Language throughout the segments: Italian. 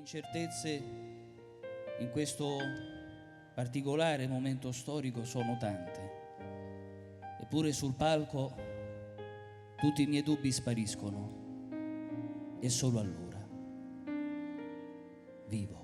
incertezze in questo particolare momento storico sono tante, eppure sul palco tutti i miei dubbi spariscono e solo allora vivo.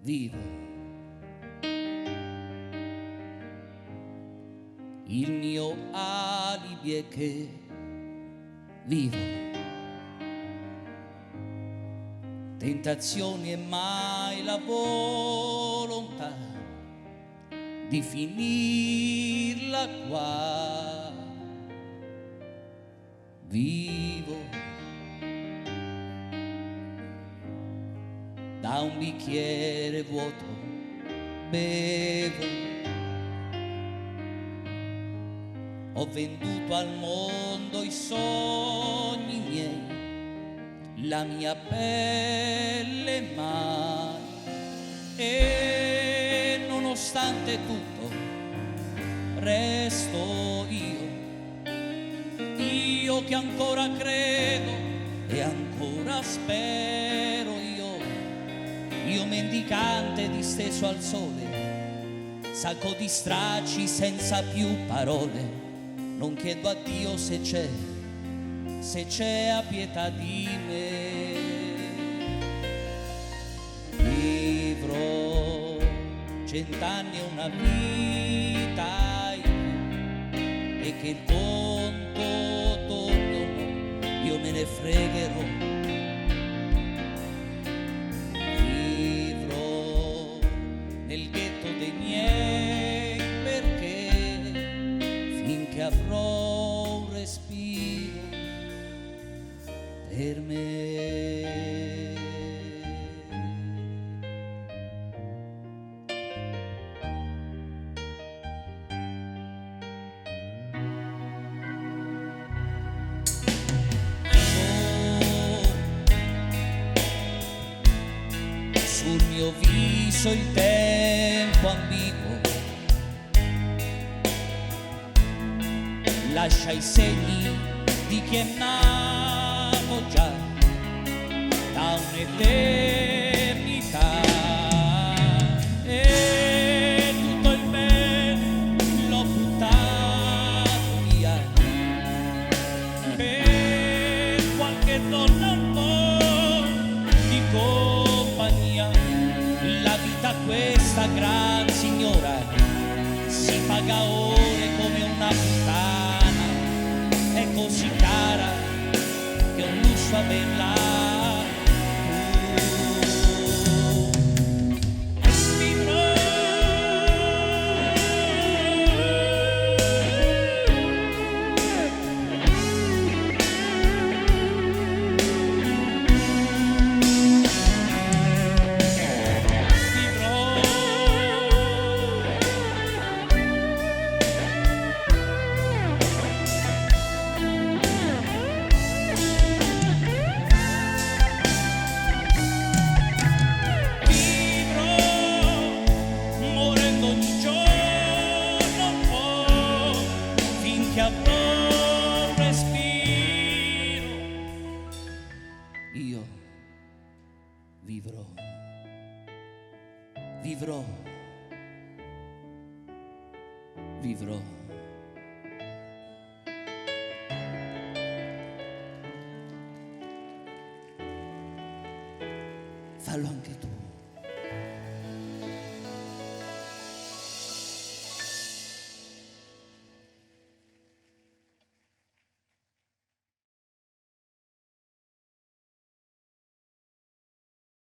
Vivo. Il mio alibi è che vivo. Tentazioni e mai la volontà di finirla qua. Vivo. Da un bicchiere vuoto bevo, ho venduto al mondo i sogni miei, la mia pelle mai, e nonostante tutto resto io che ancora credo e ancora spero, io mendicante disteso al sole, sacco di stracci senza più parole, non chiedo a Dio se c'è a pietà di me. Vivrò 100 anni e una vita in più, e che il conto torni o no, io me ne fregherò. Nel ghetto dei miei, perché finché avrò un respiro per me. Sul mio viso il tempo ambiguo lascia i segni di chi è nato già da un'eternità, e tutto il bene l'ho buttato via per qualche donna un po' di compagnia. La vita, questa gran signora, si paga ore come una puttana, è così cara che è un lusso averla. Che avrò un respiro, io vivrò, vivrò, vivrò. Fallo anche tu.